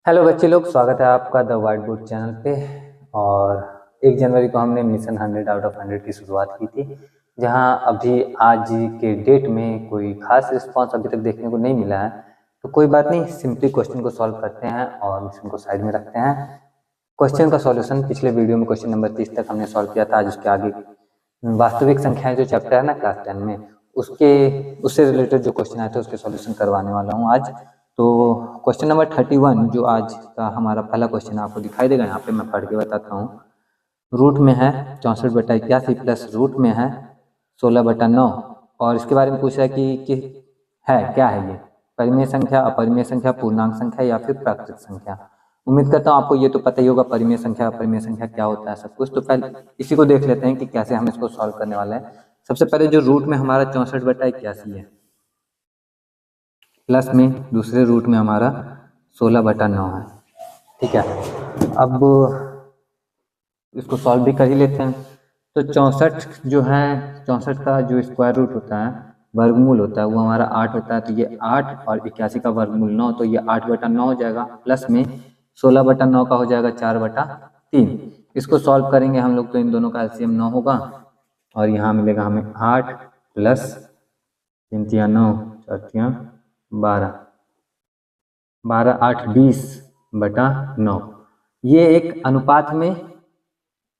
Hello बच्चे लोग, स्वागत है आपका द वाइट बोर्ड चैनल पे। और 1 जनवरी को हमने मिशन 100 आउट ऑफ 100 की शुरुआत की थी, जहां अभी आज के डेट में कोई खास रिस्पांस अभी तक देखने को नहीं मिला है। तो कोई बात नहीं, सिंपली क्वेश्चन को सॉल्व करते हैं और मिशन को साइड में रखते हैं। क्वेश्चन का सॉल्यूशन पिछले वीडियो में क्वेश्चन नंबर 30 तक हमने सॉल्व किया था। आज उसके आगे वास्तविक संख्याएं जो चैप्टर है ना क्लास 10 में, उससे रिलेटेड जो क्वेश्चन आए थे उसके सॉल्यूशन करवाने वाला हूँ आज। तो क्वेश्चन नंबर 31 जो आज का हमारा पहला क्वेश्चन आपको दिखाई देगा, यहाँ पे मैं पढ़ के बताता हूँ। रूट में है 64/81 प्लस रूट में है 16/9, और इसके बारे में पूछ रहा है कि है क्या है ये, परिमेय संख्या, अपरिमेय संख्या, पूर्णांक संख्या या फिर प्राकृत संख्या। उम्मीद करता हूँ आपको ये तो पता ही होगा परिमेय संख्या अपरिमेय संख्या क्या होता है सब कुछ। तो पहले इसी को देख लेते हैं कि कैसे हम इसको सॉल्व करने वाले हैं। सबसे पहले जो रूट में हमारा 64/81 है, प्लस में दूसरे रूट में हमारा 16/9 है। ठीक है, अब इसको सॉल्व भी कर ही लेते हैं। तो 64 जो है, 64 का जो स्क्वायर रूट होता है, वर्गमूल होता है, वो हमारा 8 होता है। तो ये 8 और 81 का वर्गमूल 9, तो ये 8/9 हो जाएगा। प्लस में 16/9 का हो जाएगा 4/3। इसको सॉल्व करेंगे हम लोग तो इन दोनों का एलसीएम 9 होगा, और यहाँ मिलेगा हमें 8 प्लस 3 × 9 4 × 12, 12 8 20/9। ये एक अनुपात में,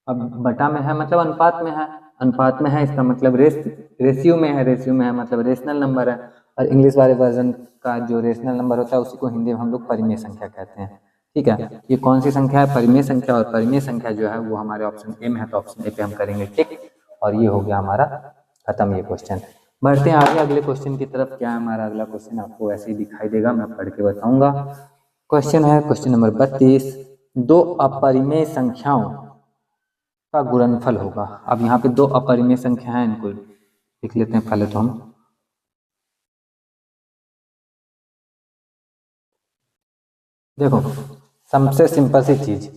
अब बटा में है मतलब अनुपात में है, अनुपात में है इसका मतलब रेशियो में है, रेशियो में है मतलब रेशनल नंबर है। और इंग्लिश वाले वर्जन का जो रेशनल नंबर होता है उसी को हिंदी में हम लोग परिमेय संख्या कहते हैं। ठीक है, ये कौन सी संख्या है? परिमेय संख्या। और परिमेय संख्या जो है वो हमारे ऑप्शन ए में है, तो ऑप्शन ए पे हम करेंगे टिक, और ये हो गया हमारा खत्म ये क्वेश्चन। बढ़ते हैं आगे अगले क्वेश्चन की तरफ। क्या है हमारा अगला क्वेश्चन, आपको ऐसे ही दिखाई देगा, मैं पढ़ के बताऊंगा। क्वेश्चन है क्वेश्चन नंबर 32, दो अपरिमेय संख्याओं का गुणनफल होगा। अब यहाँ पे दो अपरिमेय संख्या है, इनको लिख लेते हैं पहले तो हम। देखो, सबसे सिंपल सी चीज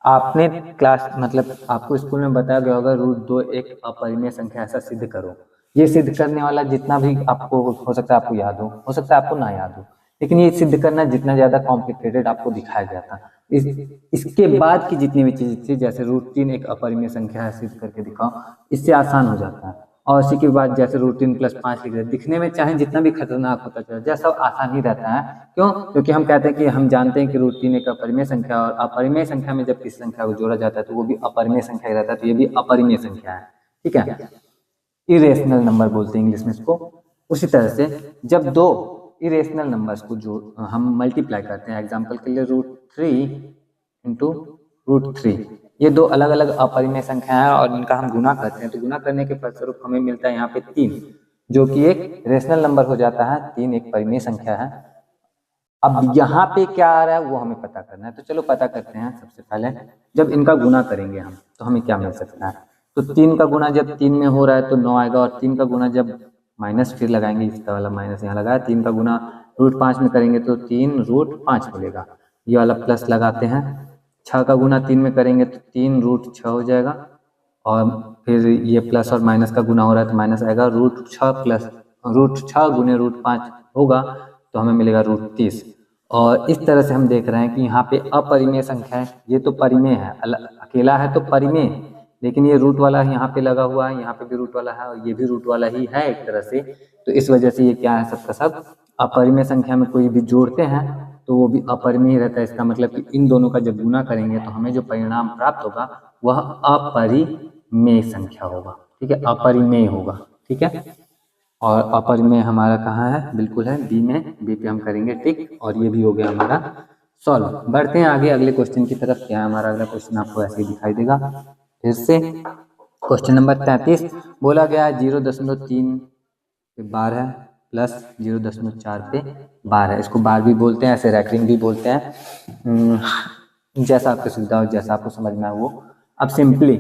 आपने क्लास मतलब आपको स्कूल में बताया गया होगा, √2 एक अपरिमेय संख्या, ऐसा सिद्ध करो। ये सिद्ध करने वाला जितना भी आपको हो सकता है आपको याद हो सकता है आपको ना याद हो, लेकिन ये सिद्ध करना जितना ज्यादा कॉम्प्लिकेटेड आपको दिखाया गया था, इसके बाद की जितनी भी चीज थी, जैसे √3 एक अपरिमेय संख्या है सिद्ध करके दिखाओ, इससे आसान हो जाता है। और इसी के बाद जैसे √3 + 5 लिख रहे, दिखने में चाहे जितना भी खतरनाक होता चला जाए, सब आसान ही रहता है। क्यों? क्योंकि हम कहते हैं कि हम जानते हैं कि √3 एक अपरिमेय संख्या, और अपरिमेय संख्या में जब किसी संख्या को जोड़ा जाता है तो वो भी अपरिमेय संख्या ही रहता है, तो ये भी अपरिमेय संख्या है। ठीक है, इरेशनल नंबर बोलते हैं इंग्लिश में इसको। उसी तरह से जब दो इरेशनल नंबर्स को जो हम मल्टीप्लाई करते हैं, एग्जाम्पल के लिए √3 × √3, ये दो अलग अलग अपरिमेय संख्या है और इनका हम गुना करते हैं, तो गुना करने के फलस्वरूप हमें मिलता है यहाँ पे 3, जो कि एक रेशनल नंबर हो जाता है। 3 एक परिमेय संख्या है। अब यहाँ पे क्या आ रहा है वो हमें पता करना है, तो चलो पता करते हैं। सबसे पहले जब इनका गुना करेंगे हम तो हमें क्या मिल सकता है। तो 3 का गुना जब 3 में हो रहा है तो 9 आएगा, और 3 का गुना जब माइनस फिर लगाएंगे, इसका वाला माइनस यहाँ लगाया, 3 का गुना √5 में करेंगे तो 3√5 मिलेगा, ये वाला प्लस लगाते हैं। 6 का गुना 3 में करेंगे तो 3√6 हो जाएगा, और फिर ये प्लस और माइनस का गुना हो रहा है तो माइनस आएगा। √6 प्लस √6 गुने √5 होगा तो हमें मिलेगा √30। और इस तरह से हम देख रहे हैं कि यहाँ पे अपरिमेय संख्या है, ये तो परिमेय है, अकेला है तो परिमेय, लेकिन ये रूट वाला यहाँ पे लगा हुआ है, यहाँ पे भी रूट वाला है, और ये भी रूट वाला ही है एक तरह से। तो इस वजह से ये क्या है, सबका सब अपरिमेय संख्या में कोई भी जोड़ते हैं तो वो भी अपरिमेय रहता है। इसका मतलब कि इन दोनों का जब गुना करेंगे तो हमें जो परिणाम प्राप्त होगा वह अपरिमेय संख्या होगा। ठीक है, अपरिमेय होगा। ठीक है, और अपरिमेय हमारा कहाँ है, बिल्कुल है बी में, बी पे हम करेंगे टिक, और ये भी हो गया हमारा सॉल्व। बढ़ते हैं आगे अगले क्वेश्चन की तरफ। क्या है हमारा अगला क्वेश्चन, आपको ऐसे ही दिखाई देगा फिर से। क्वेश्चन नंबर 33 बोला गया है 0.3 पे बार है प्लस 0.4 पे बार है। इसको बार भी बोलते हैं, ऐसे रैकरिंग भी बोलते हैं, जैसा आपको सुविधा हो, जैसा आपको समझ में आए वो। अब सिंपली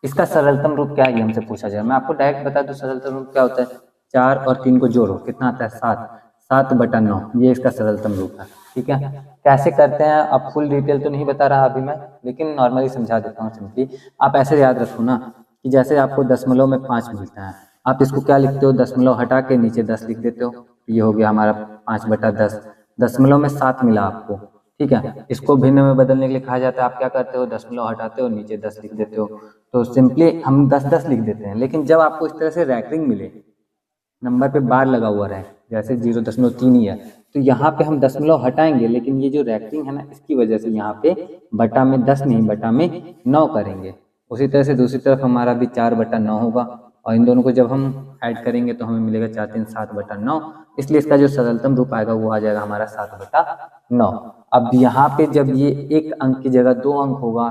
इसका सरलतम रूप क्या है ये हमसे पूछा जाए। मैं आपको डायरेक्ट बता दूं सरलतम रूप क्या होता है। 4 और 3 को जोड़ो, कितना आता है 7, 7/9, ये इसका सरलतम रूप है। ठीक है, कैसे करते हैं अब फुल डिटेल तो नहीं बता रहा अभी मैं, लेकिन नॉर्मली समझा देता हूँ। सिंपली आप ऐसे याद रखो ना कि जैसे आपको दशमलव में 5 मिलता है, आप इसको क्या लिखते हो, दशमलव हटा के नीचे 10 लिख देते हो, ये हो गया हमारा 5/10। दशमलव में 7 मिला आपको, ठीक है। इसको भिन्न में बदलने के लिए कहा जाता है, आप क्या करते हो, दशमलव हटाते हो, नीचे 10 लिख देते हो, तो सिंपली हम 10-10 लिख देते हैं। लेकिन जब आपको इस तरह से रैंकिंग मिले, नंबर पे बार लगा हुआ रहे, जैसे 0.3 ही है, तो यहाँ पे हम दशमलव हटाएंगे, लेकिन ये जो रैंकिंग है ना, इसकी वजह से यहाँ पे बटा में 10 नहीं, बटा में 9 करेंगे। उसी तरह से दूसरी तरफ हमारा भी 4/9 होगा, और इन दोनों को जब हम ऐड करेंगे तो हमें मिलेगा 4 3 7/9, इसलिए इसका जो सरलतम रूप आएगा वो आ जाएगा हमारा 7/9। अब यहाँ पे जब ये एक अंक की जगह 2 अंक होगा,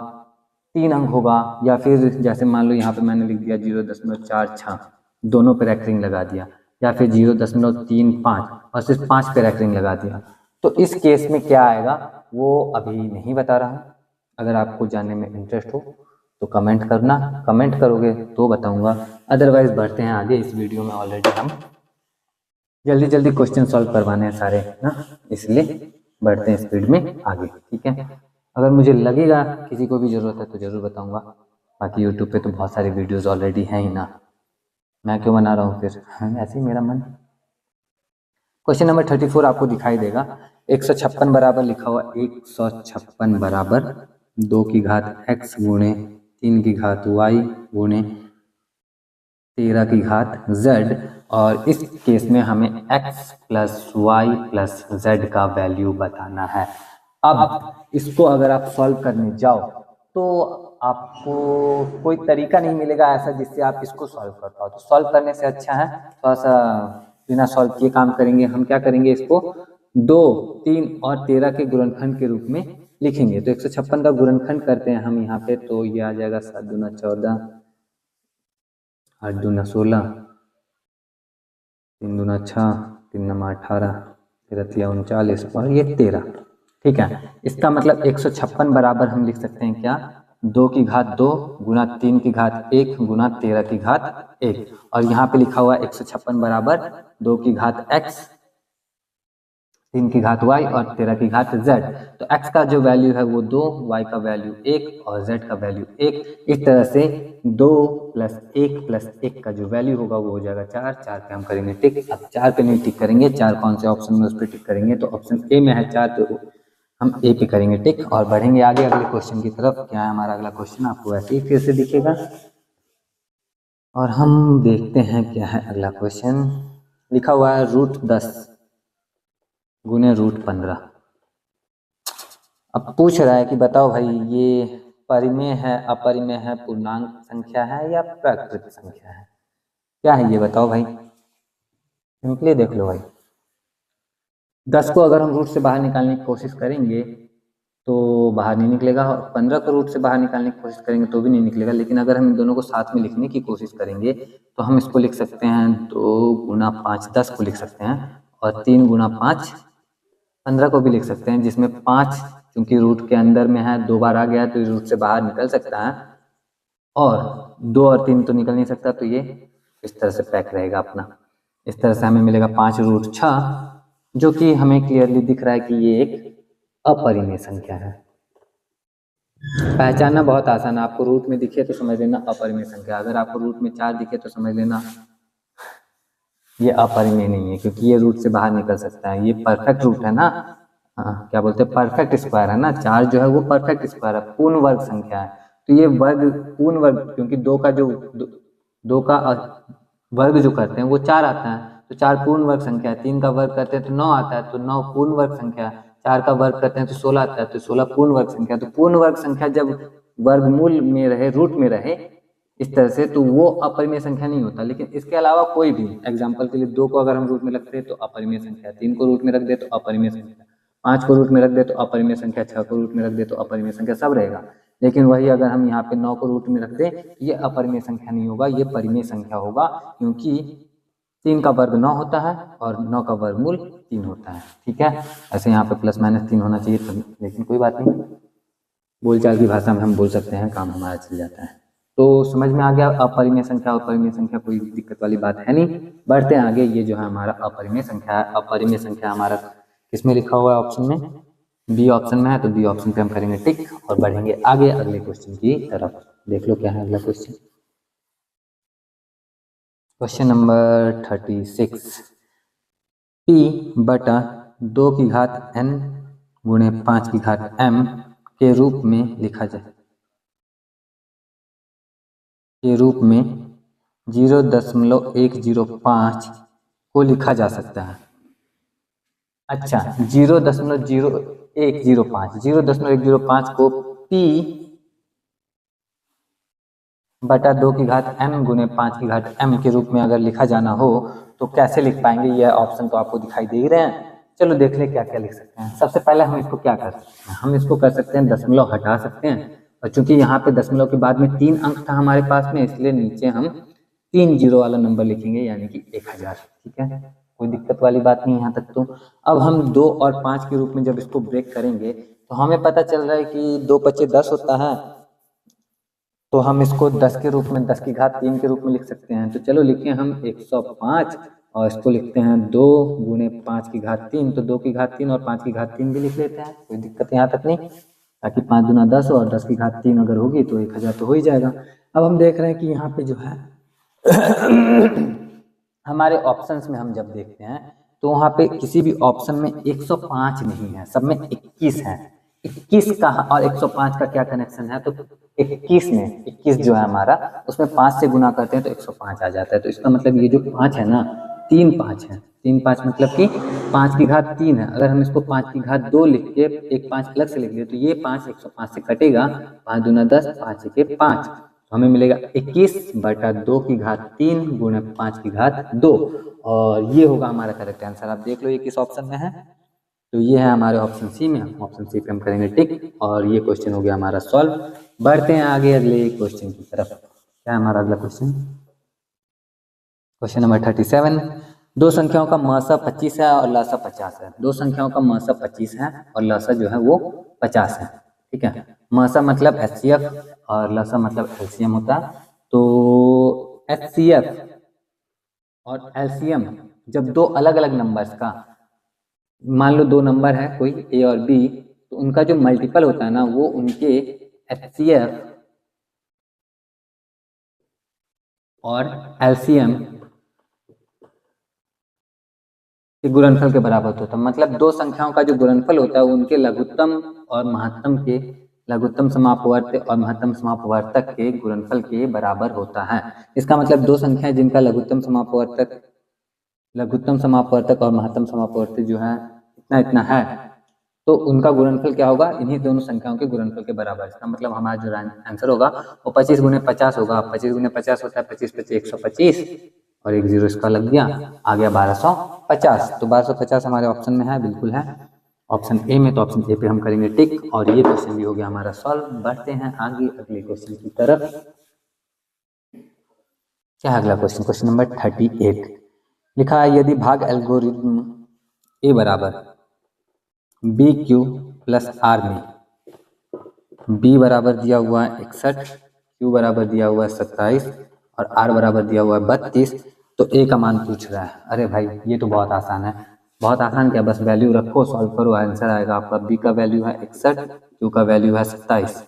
3 अंक होगा, या फिर जैसे मान लो यहाँ पे मैंने लिख दिया 0.46, दोनों पे रैंकिंग लगा दिया, या फिर 0.35 और सिर्फ 5 पे रैंकिंग लगा दिया, तो इस केस में क्या आएगा वो अभी नहीं बता रहा हूँ। अगर आपको जानने में इंटरेस्ट हो तो कमेंट करना, कमेंट करोगे तो बताऊंगा, अदरवाइज बढ़ते हैं आगे। इस वीडियो में ऑलरेडी हम जल्दी जल्दी क्वेश्चन सॉल्व करवाने हैं सारे ना, इसलिए बढ़ते हैं स्पीड में आगे, ठीक है। अगर मुझे लगेगा किसी को भी ज़रूरत है तो ज़रूर बताऊंगा, बाकी यूट्यूब पे तो बहुत सारे वीडियोस ऑलरेडी हैं ही ना, मैं क्यों बना रहा हूँ फिर, ऐसे ही मेरा मन। क्वेश्चन नंबर 34 आपको दिखाई देगा, 156 बराबर लिखा हुआ, 156 बराबर 2 की घात x गुणे 3 की घात y गुणे 13 की घात z, और इस केस में हमें x plus y plus z का वैल्यू बताना है। अब इसको अगर आप सॉल्व करने जाओ तो आपको कोई तरीका नहीं मिलेगा ऐसा जिससे आप इसको सॉल्व कर पाओ, तो सॉल्व करने से अच्छा है थोड़ा सा बिना सॉल्व किए काम करेंगे। हम क्या करेंगे, इसको 2, 3 और 13 के गुणनखंड के रूप में लिखेंगे। तो 156 का गुणनखंड करते हैं हम यहाँ पे, तो ये आ जाएगा 7 दूना 14, 8 दूना 16, 3 दूना 6, 3 नमा 18, 13 39 और ये 13, ठीक है। इसका मतलब 156 बराबर हम लिख सकते हैं क्या, 2 की घात 2 गुना 3 की घात 1 गुना 13 की घात 1, और यहाँ पे लिखा हुआ 156 बराबर 2 की घात x, 3 की घात y और 13 की घात z। तो x का जो वैल्यू है वो 2, y का वैल्यू 1 और z का वैल्यू 1। इस तरह से 2 प्लस 1 प्लस 1 का जो वैल्यू होगा वो हो जाएगा 4। 4 पे हम करेंगे टिक। अब 4 पे नहीं टिक करेंगे, 4 कौन से ऑप्शन में, उस पर टिक करेंगे, तो ऑप्शन ए में है 4, तो हम ए पे करेंगे टिक और बढ़ेंगे आगे अगले क्वेश्चन की तरफ। क्या है हमारा अगला क्वेश्चन, आपको ऐसे ही फिर से दिखेगा और हम देखते हैं क्या है अगला क्वेश्चन। लिखा हुआ है √10 गुने √15। अब पूछ रहा है कि बताओ भाई ये परिमेय है, अपरिमेय है, पूर्णांक संख्या है या प्राकृत संख्या है, क्या है ये बताओ भाई। सिंपली देख लो भाई, 10 को अगर हम रूट से बाहर निकालने की कोशिश करेंगे तो बाहर नहीं निकलेगा, और 15 को रूट से बाहर निकालने की कोशिश करेंगे तो भी नहीं निकलेगा। लेकिन अगर हम इन दोनों को साथ में लिखने की कोशिश करेंगे तो हम इसको लिख सकते हैं 2 गुना 5 10 को लिख सकते हैं, और 3 गुना 5 15 को भी लिख सकते हैं, जिसमें 5 क्योंकि रूट के अंदर में है, 2 बार आ गया तो रूट से बाहर निकल सकता है, और 2 और 3 तो निकल नहीं सकता, तो ये इस तरह से पैक रहेगा अपना। इस तरह से हमें मिलेगा 5√6, जो कि हमें क्लियरली दिख रहा है कि ये एक अपरिमेय संख्या है। पहचानना बहुत आसान है, आपको रूट में दिखे तो समझ लेना अपरिमेय संख्या, अगर आपको रूट में 4 दिखे तो समझ लेना ये अपरिमेय नहीं है, क्योंकि ये रूट से बाहर निकल सकता है। ये परफेक्ट रूट है ना, क्या बोलते हैं, परफेक्ट स्क्वायर है ना, 4 जो है वो परफेक्ट स्क्वायर है, पूर्ण वर्ग संख्या है। तो ये वर्ग पूर्ण वर्ग, क्योंकि 2 का जो 2 का वर्ग जो करते हैं वो 4 आता है, तो 4 पूर्ण वर्ग संख्या है। 3 का वर्ग करते हैं तो 9 आता है, तो 9 पूर्ण वर्ग संख्या है। 4 का वर्ग करते हैं तो 16 आता है, तो 16 पूर्ण वर्ग संख्या। तो पूर्ण वर्ग संख्या जब वर्गमूल में रहे, रूट में रहे इस तरह से, तो वो अपरिमेय संख्या नहीं होता। लेकिन इसके अलावा कोई भी, एग्जाम्पल के लिए 2 को अगर हम रूट में रखते हैं तो अपरिमेय संख्या, 3 को रूट में रख दे तो अपरिमेय संख्या, 5 को रूट में रख दे तो अपरिमेय संख्या, 6 को रूट में रख दे तो अपरिमेय संख्या, सब रहेगा। लेकिन वही अगर हम यहाँ पे 9 को रूट में रख दें तो ये अपरिमेय संख्या नहीं होगा, ये परिमेय संख्या होगा, क्योंकि 3 का वर्ग 9 होता है और 9 का वर्गमूल 3 होता है, ठीक है। ऐसे यहाँ पे +-3 होना चाहिए, लेकिन कोई बात नहीं, बोलचाल की भाषा में हम बोल सकते हैं, काम हमारा चल जाता है। तो समझ में आ गया, अपरिमेय संख्या और परिमेय संख्या कोई दिक्कत वाली बात है नहीं। बढ़ते हैं आगे, ये जो है हमारा अपरिमेय संख्या है। अपरिमेय संख्या हमारा किसमें लिखा हुआ है, ऑप्शन में, बी ऑप्शन में है, तो बी ऑप्शन पे हम करेंगे टिक और बढ़ेंगे आगे अगले क्वेश्चन की तरफ। देख लो क्या है अगला क्वेश्चन। क्वेश्चन नंबर 36, p/2 की घात n गुणे 5 की घात m के रूप में लिखा जाए, के रूप में 0.105 को लिखा जा सकता है। अच्छा, 0.105 को p बटा 2 की घात m गुणे 5 की घात m के रूप में अगर लिखा जाना हो तो कैसे लिख पाएंगे? यह ऑप्शन तो आपको दिखाई दे ही रहे हैं। चलो देख ले क्या क्या लिख सकते हैं। सबसे पहले हम इसको क्या कर सकते हैं, हम इसको कर सकते हैं दशमलव हटा सकते हैं, और चूंकि यहाँ पे दशमलव के बाद में 3 अंक था हमारे पास में, इसलिए नीचे हम 3 जीरो वाला नंबर लिखेंगे, यानी कि 1000। ठीक है, कोई दिक्कत वाली बात नहीं यहाँ तक। तो अब हम 2 और 5 के रूप में जब इसको ब्रेक करेंगे तो हमें पता चल रहा है कि 2 पच्चे 10 होता है, तो हम इसको 10 के रूप में 10 की घात 3 के रूप में लिख सकते हैं। तो चलो लिखें हम 105, और इसको लिखते हैं 2 गुणे 5 की घात 3, तो 2 की घात 3 और 5 की घात 3 भी लिख लेते हैं, कोई दिक्कत यहाँ तक नहीं, ताकि 5 दूना 10 और 10 की घात 3 अगर होगी तो 1000 तो हो ही जाएगा। अब हम देख रहे हैं कि यहाँ पे जो है हमारे ऑप्शंस में हम जब देखते हैं तो वहाँ पे किसी भी ऑप्शन में 105 नहीं है, सब में 21 है। 21 का और 105 का क्या कनेक्शन है? तो 21 में 21 जो है हमारा, उसमें 5 से गुना करते हैं तो 105 आ जाता है। तो इसका मतलब ये जो 5 है ना, 3 5 है, 3 5 मतलब कि 5 की घात 3 है। अगर हम इसको 5 की घात 2 लिख के एक 5 अलग से लिख ले तो ये 5 105 से कटेगा, 5 दूना 10, 5 के 5, तो हमें मिलेगा 21 बटा 2 की घात 3 गुणे 5 की घात 2, और ये होगा हमारा करेक्ट आंसर। आप देख लो ये किस ऑप्शन में है, तो ये है हमारे ऑप्शन सी में। ऑप्शन सी पे हम करेंगे टिक, और ये क्वेश्चन हो गया हमारा सॉल्व। बढ़ते हैं आगे अगले क्वेश्चन की तरफ। क्या है हमारा अगला क्वेश्चन? Question number 37। दो संख्याओं का मसा 25 है और लसा 50 है। दो संख्याओं का मसा 25 है और लसा जो है वो 50 है। ठीक है, मसा मतलब HCF और लसा मतलब LCM होता है। तो HCF और LCM जब दो अलग अलग नंबर्स का, मान लो दो नंबर है कोई A और B, तो उनका जो मल्टीपल होता है ना वो उनके HCF और LCM के गुणनफल के बराबर होता है। मतलब दो संख्याओं का जो गुणनफल होता है उनके लघुत्तम और महत्तम के, लघुत्तम समापवर्त और महत्तम समापवर्तक के गुणनफल के बराबर होता है। इसका मतलब दो संख्याएं जिनका लघुत्तम समापवर्तक और महत्तम समापवर्तक जो है इतना इतना है, तो उनका गुणनफल क्या होगा? इन्हीं दोनों संख्याओं के गुणनफल के बराबर। इसका मतलब हमारा जो आंसर होगा वो 25 गुणे 50 होगा। 25 गुणे 50 होता है 25 25 125, और एक जीरो इसका लग गया, आ गया 1250। तो 1250 हमारे ऑप्शन में है, बिल्कुल है ऑप्शन ए में। तो ऑप्शन ए पे हम करेंगे टिक, और ये क्वेश्चन भी हो गया हमारा सॉल्व। बढ़ते हैं आगे अगले क्वेश्चन की तरफ। क्या है अगला क्वेश्चन? क्वेश्चन नंबर 38 लिखा है, यदि भाग एल्गोरिथम ए बराबर BQ प्लस R में B बराबर दिया हुआ है 61, Q बराबर दिया हुआ है 27 और R बराबर दिया हुआ है 32, तो A का मान पूछ रहा है। अरे भाई ये तो बहुत आसान है। बहुत आसान क्या, बस वैल्यू रखो, सॉल्व करो, आंसर आएगा आपका। B का वैल्यू है 61, Q का वैल्यू है 27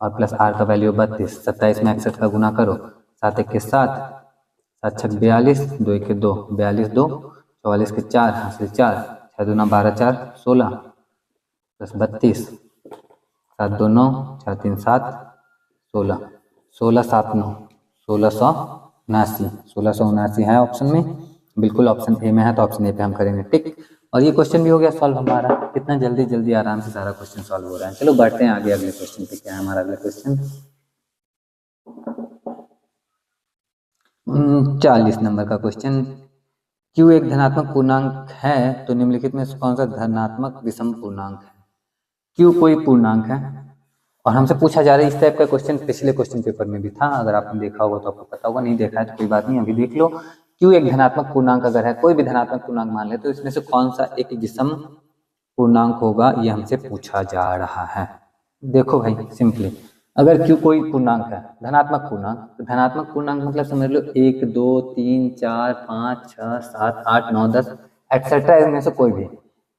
और प्लस R का वैल्यू 32। 27 में 61 का गुना करो, 7 1 के 7, 7 6 42, 2 1 के 2, 42 2, 44 के 4, हासिल 4, 6 दूना 12 4 16 प्लस 32, 7 2 9, 4 3 7 16, 16 7 9, 1679। 1679 है ऑप्शन में, बिल्कुल ऑप्शन ए में है। तो ऑप्शन ए पे हम करेंगे टिक, और ये क्वेश्चन भी हो गया सॉल्व हमारा। कितना जल्दी जल्दी आराम से सारा क्वेश्चन सॉल्व हो रहा है। चलो बढ़ते हैं आगे अगले क्वेश्चन पे। क्या है हमारा अगला क्वेश्चन? 40 नंबर का क्वेश्चन। Q एक धनात्मक पूर्णांक है तो निम्नलिखित में कौन सा धनात्मक विषम पूर्णांक है? Q कोई पूर्णांक है और हमसे पूछा जा रहा है। इस टाइप का क्वेश्चन पिछले क्वेश्चन पेपर में भी था, अगर आपने देखा होगा तो आपको पता होगा, नहीं देखा है तो कोई बात नहीं, अभी देख लो। Q एक धनात्मक पूर्णांक अगर है, कोई भी धनात्मक पूर्णांक मान ले, तो इसमें से कौन सा एक विषम पूर्णांक होगा, ये हमसे पूछा जा रहा है। देखो भाई सिंपली, अगर Q कोई पूर्णांक है, धनात्मक पूर्णांक, तो धनात्मक पूर्णांक मतलब समझ लो 1 2 3 4 5 6 7 8 9 10 एक्सेट्रा, इनमें से कोई भी।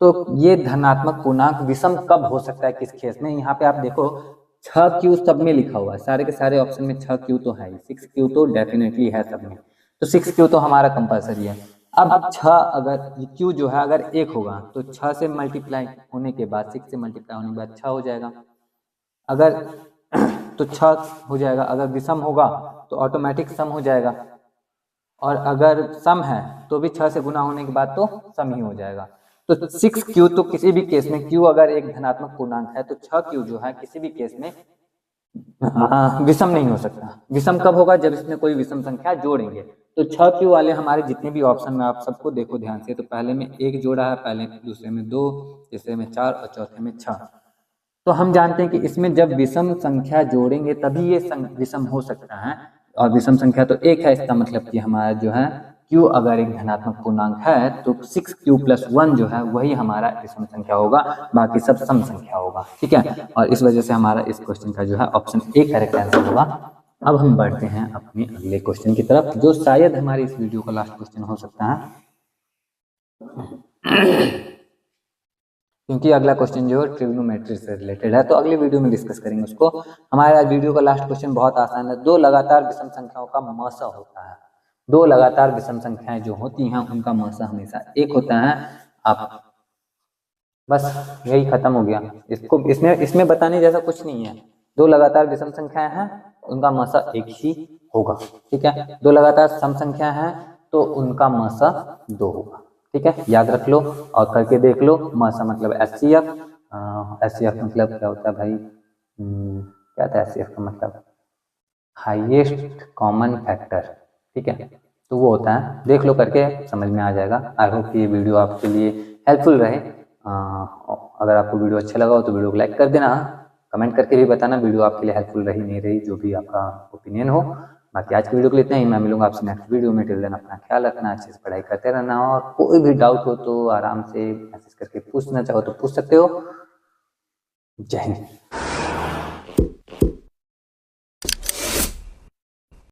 तो ये धनात्मक पूर्णांक विषम कब हो सकता है, किस केस में? यहाँ पे आप देखो 6Q सब में लिखा हुआ है, सारे के सारे ऑप्शन में 6Q तो है ही, 6Q तो डेफिनेटली है सब में, तो 6Q तो हमारा कंपलसरी है। अब 6 अगर क्यू जो है अगर 1 होगा तो 6 से मल्टीप्लाई होने के बाद 6 से मल्टीप्लाई होने के बाद 6 हो जाएगा। अगर तो 6 हो जाएगा। अगर विषम होगा तो ऑटोमेटिक सम हो जाएगा, और अगर सम है तो भी 6 से गुना होने के बाद तो सम ही हो जाएगा। तो 6q तो किसी भी केस में q अगर एक धनात्मक पूर्णांक है तो 6q जो है किसी भी केस में विषम नहीं हो सकता। विषम कब होगा? जब इसमें कोई विषम संख्या जोड़ेंगे। तो 6q वाले हमारे जितने भी ऑप्शन में आप सबको देखो ध्यान से, तो पहले में 1 जोड़ा है, पहले दूसरे में 2, तीसरे में 4 और चौथे में 6। तो हम जानते हैं कि इसमें जब विषम संख्या जोड़ेंगे तभी ये विषम हो सकता है, और विषम संख्या तो 1 है। इसका मतलब कि हमारा जो है q अगर एक धनात्मक पूर्णांक है तो 6q + 1 जो है वही हमारा विषम संख्या होगा, बाकी सब सम संख्या होगा। ठीक है, और इस वजह से हमारा इस क्वेश्चन का जो है ऑप्शन ए करेक्ट आंसर होगा। अब हम बढ़ते हैं अपने अगले क्वेश्चन की तरफ, जो शायद हमारे इस वीडियो का लास्ट क्वेश्चन हो सकता है, क्योंकि अगला क्वेश्चन जो है ट्रिग्नोमेट्री से रिलेटेड है, तो अगले वीडियो में डिस्कस करेंगे उसको। हमारे आज वीडियो का लास्ट क्वेश्चन बहुत आसान है। 2 लगातार विषम संख्याओं का मसा होता है। 2 लगातार विषम संख्याएं जो होती हैं उनका मसा हमेशा 1 होता है। आप बस यही खत्म हो गया। इसको इसमें बताने जैसा कुछ नहीं है। 2 लगातार विषम संख्याएं हैं, उनका मसा 1 ही होगा। ठीक है, 2 लगातार सम संख्या है तो उनका मसा 2 होगा। ठीक है, याद रख लो और करके देख लो। मसा मतलब एचसीएफ, एचसीएफ मतलब क्या होता है भाई? क्या था एचसीएफ का मतलब? Highest common factor. ठीक है, तो वो होता है, देख लो करके समझ में आ जाएगा। आई होप कि ये वीडियो आपके लिए हेल्पफुल रहे। अगर आपको वीडियो अच्छा लगा हो तो वीडियो को लाइक कर देना, कमेंट करके भी बताना वीडियो आपके लिए हेल्पफुल रही नहीं रही, जो भी आपका ओपिनियन हो। बाकी आज की वीडियो के लिए इतना ही। मैं मिलूंगा आपसे नेक्स्ट वीडियो में। टिल देन अपना ख्याल रखना, अच्छे से पढ़ाई करते रहना, और कोई भी डाउट हो तो आराम से मैसेज करके पूछना चाहो तो पूछ सकते हो। जय हिंद।